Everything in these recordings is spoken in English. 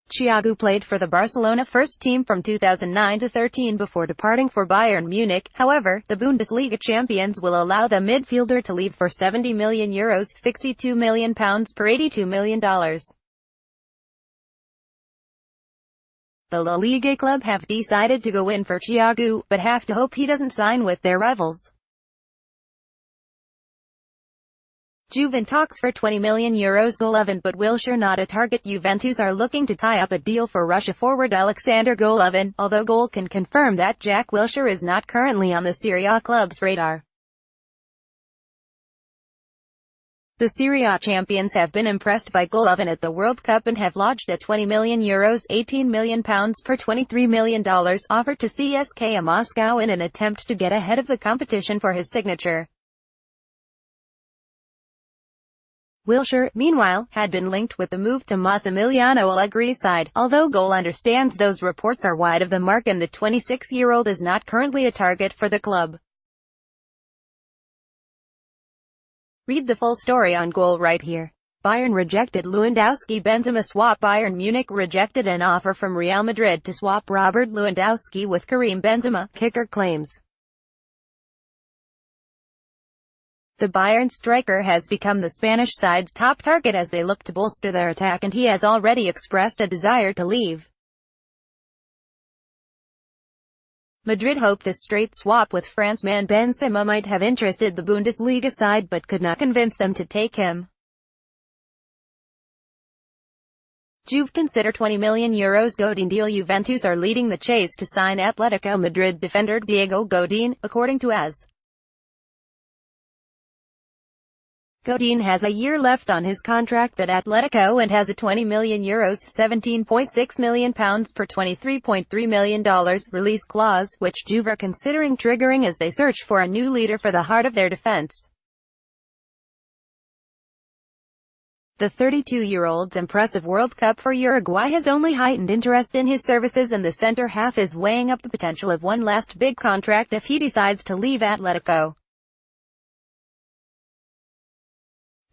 Thiago played for the Barcelona first team from 2009 to 13 before departing for Bayern Munich. However, the Bundesliga champions will allow the midfielder to leave for €70 million, £62 million per $82 million. The La Liga club have decided to go in for Thiago, but have to hope he doesn't sign with their rivals. Juve in talks for €20 million Golovin, but Wilshere not a target. Juventus are looking to tie up a deal for Russia forward Alexander Golovin, although Goal can confirm that Jack Wilshere is not currently on the Serie A club's radar. The Serie A champions have been impressed by Golovin at the World Cup and have lodged a €20 million £18 million per $23 million offer to CSKA Moscow in an attempt to get ahead of the competition for his signature. Wilshere, meanwhile, had been linked with the move to Massimiliano Allegri's side, although Goal understands those reports are wide of the mark and the 26-year-old is not currently a target for the club. Read the full story on Goal right here. Bayern rejected Lewandowski-Benzema swap. Bayern Munich rejected an offer from Real Madrid to swap Robert Lewandowski with Karim Benzema, kicker claims. The Bayern striker has become the Spanish side's top target as they look to bolster their attack, and he has already expressed a desire to leave. Madrid hoped a straight swap with Franceman Benzema might have interested the Bundesliga side but could not convince them to take him. Juve consider €20 million Godin deal. Juventus are leading the chase to sign Atletico Madrid defender Thiago Godin, according to AS. Godin has a year left on his contract at Atletico and has a €20 million £17.6 million per $23.3 million release clause, which Juve are considering triggering as they search for a new leader for the heart of their defense. The 32-year-old's impressive World Cup for Uruguay has only heightened interest in his services, and the centre-half is weighing up the potential of one last big contract if he decides to leave Atletico.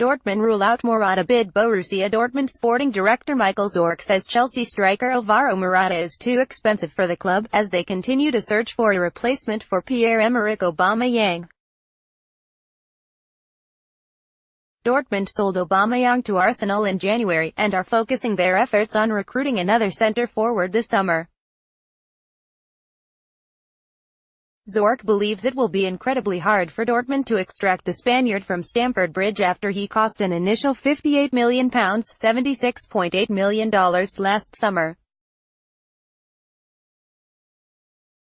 Dortmund rule out Morata bid. Borussia Dortmund sporting director Michael Zorc says Chelsea striker Alvaro Morata is too expensive for the club, as they continue to search for a replacement for Pierre-Emerick Aubameyang. Dortmund sold Aubameyang to Arsenal in January, and are focusing their efforts on recruiting another centre-forward this summer. Zorc believes it will be incredibly hard for Dortmund to extract the Spaniard from Stamford Bridge after he cost an initial £58 million $76.8 million last summer.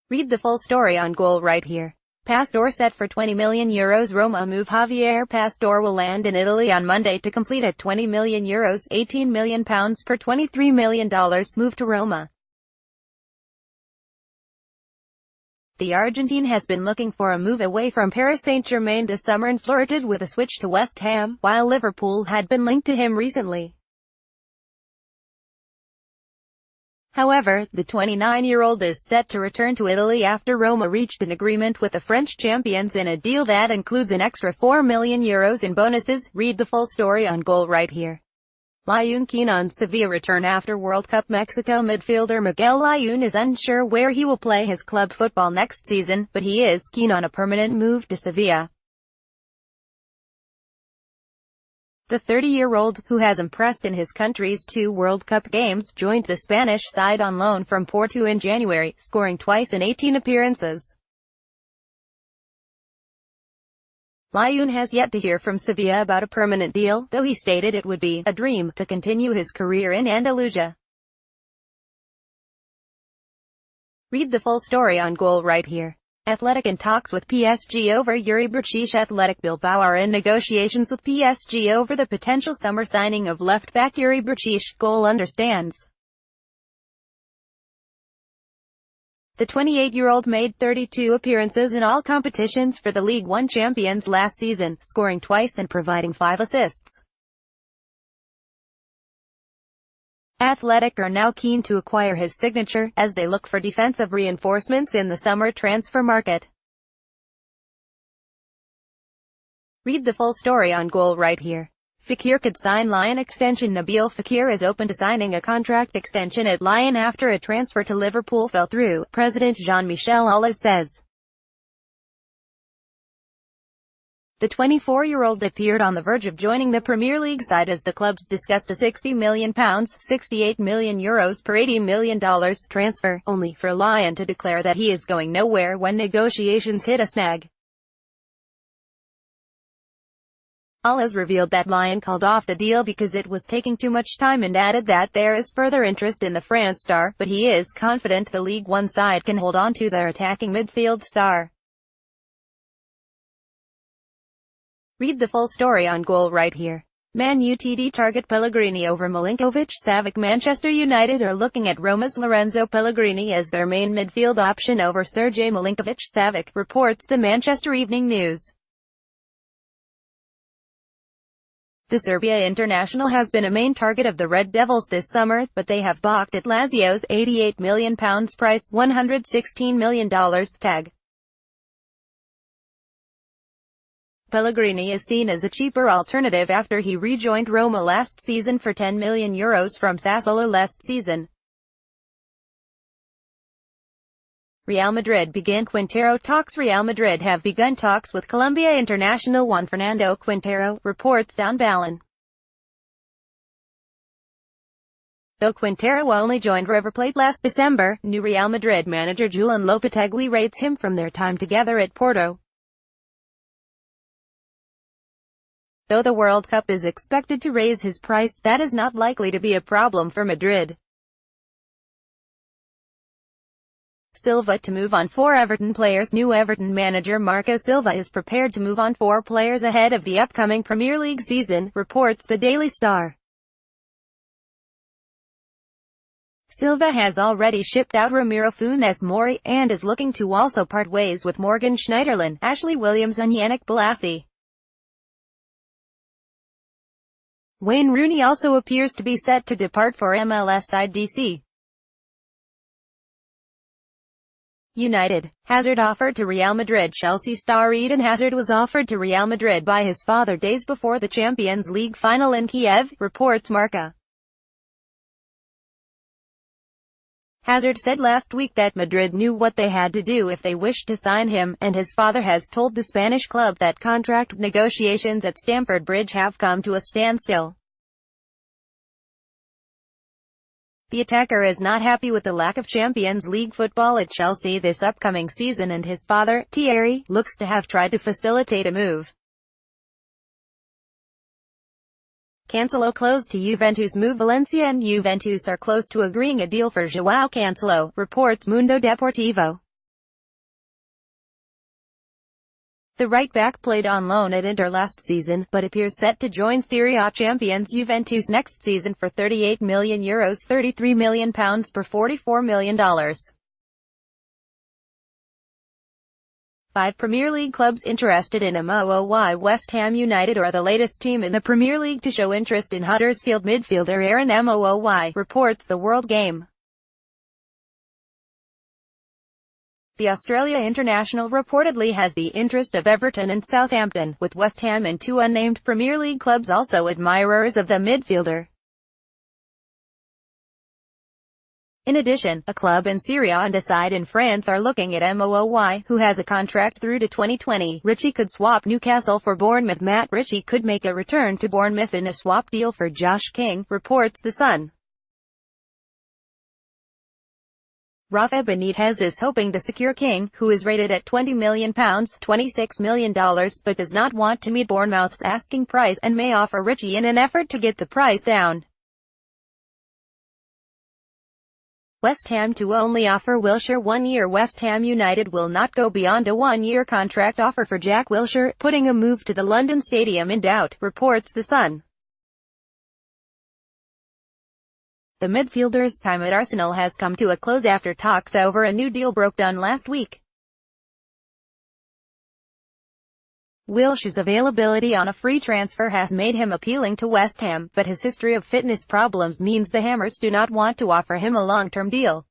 Read the full story on Goal right here. Pastore set for €20 million Roma move. Javier Pastore will land in Italy on Monday to complete a €20 million £18 million per $23 million move to Roma. The Argentine has been looking for a move away from Paris Saint-Germain this summer and flirted with a switch to West Ham, while Liverpool had been linked to him recently. However, the 29-year-old is set to return to Italy after Roma reached an agreement with the French champions in a deal that includes an extra €4 million in bonuses. Read the full story on Goal right here. Layún keen on Sevilla return after World Cup. Mexico midfielder Miguel Layún is unsure where he will play his club football next season, but he is keen on a permanent move to Sevilla. The 30-year-old, who has impressed in his country's 2 World Cup games, joined the Spanish side on loan from Porto in January, scoring twice in 18 appearances. Layún has yet to hear from Sevilla about a permanent deal, though he stated it would be a dream to continue his career in Andalusia. Read the full story on Goal right here. Athletic in talks with PSG over Yuri Berchiche. Athletic Bilbao are in negotiations with PSG over the potential summer signing of left-back Yuri Berchiche. Goal understands. The 28-year-old made 32 appearances in all competitions for the League One champions last season, scoring twice and providing 5 assists. Athletic are now keen to acquire his signature, as they look for defensive reinforcements in the summer transfer market. Read the full story on Goal right here. Fekir could sign Lyon extension. Nabil Fekir is open to signing a contract extension at Lyon after a transfer to Liverpool fell through, President Jean-Michel Aulas says. The 24-year-old appeared on the verge of joining the Premier League side as the clubs discussed a £60 million, €68 million per $80 million transfer, only for Lyon to declare that he is going nowhere when negotiations hit a snag. Aulas revealed that Lyon called off the deal because it was taking too much time and added that there is further interest in the France star, but he is confident the League One side can hold on to their attacking midfield star. Read the full story on Goal right here. Man Utd target Pellegrini over Milinkovic-Savic. Manchester United are looking at Roma's Lorenzo Pellegrini as their main midfield option over Sergej Milinkovic-Savic, reports the Manchester Evening News. The Serbia international has been a main target of the Red Devils this summer, but they have balked at Lazio's £88 million price, $116 million tag. Pellegrini is seen as a cheaper alternative after he rejoined Roma last season for €10 million from Sassuolo last season. Real Madrid began Quintero talks. Real Madrid have begun talks with Colombia international Juan Fernando Quintero, reports Don Ballon. Though Quintero only joined River Plate last December, new Real Madrid manager Julen Lopetegui rates him from their time together at Porto. Though the World Cup is expected to raise his price, that is not likely to be a problem for Madrid. Silva to move on 4 Everton players. New Everton manager Marco Silva is prepared to move on 4 players ahead of the upcoming Premier League season, reports the Daily Star. Silva has already shipped out Ramiro Funes Mori, and is looking to also part ways with Morgan Schneiderlin, Ashley Williams and Yannick Bolasie. Wayne Rooney also appears to be set to depart for MLS side DC United. Hazard offered to Real Madrid. Chelsea star Eden Hazard was offered to Real Madrid by his father days before the Champions League final in Kiev, reports Marca. Hazard said last week that Madrid knew what they had to do if they wished to sign him, and his father has told the Spanish club that contract negotiations at Stamford Bridge have come to a standstill. The attacker is not happy with the lack of Champions League football at Chelsea this upcoming season, and his father, Thierry, looks to have tried to facilitate a move. Cancelo close to Juventus move. Valencia and Juventus are close to agreeing a deal for João Cancelo, reports Mundo Deportivo. The right-back played on loan at Inter last season, but appears set to join Serie A champions Juventus next season for €38 million, £33 million per $44 million. 5 Premier League clubs interested in MOOY. West Ham United are the latest team in the Premier League to show interest in Huddersfield midfielder Aaron MOOY, reports The World Game. The Australia international reportedly has the interest of Everton and Southampton, with West Ham and 2 unnamed Premier League clubs also admirers of the midfielder. In addition, a club in Serie A and a side in France are looking at MOOY, who has a contract through to 2020. Ritchie could swap Newcastle for Bournemouth. Matt Ritchie could make a return to Bournemouth in a swap deal for Josh King, reports The Sun. Rafa Benitez is hoping to secure King, who is rated at £20 million, $26 million, but does not want to meet Bournemouth's asking price, and may offer Ritchie in an effort to get the price down. West Ham to only offer Wilshere 1 year. West Ham United will not go beyond a 1-year contract offer for Jack Wilshere, putting a move to the London Stadium in doubt, reports The Sun. The midfielder's time at Arsenal has come to a close after talks over a new deal broke down last week. Wilshere's availability on a free transfer has made him appealing to West Ham, but his history of fitness problems means the Hammers do not want to offer him a long-term deal.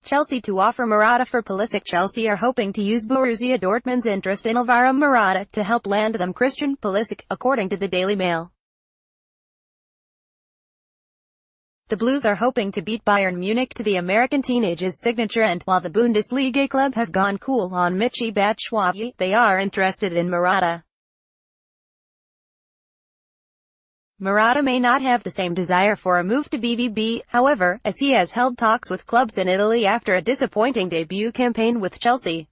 Chelsea to offer Morata for Pulisic. Chelsea are hoping to use Borussia Dortmund's interest in Alvaro Morata to help land them Christian Pulisic, according to the Daily Mail. The Blues are hoping to beat Bayern Munich to the American teenage's signature end, while the Bundesliga club have gone cool on Michy Batshuayi, they are interested in Morata. Morata may not have the same desire for a move to BVB, however, as he has held talks with clubs in Italy after a disappointing debut campaign with Chelsea.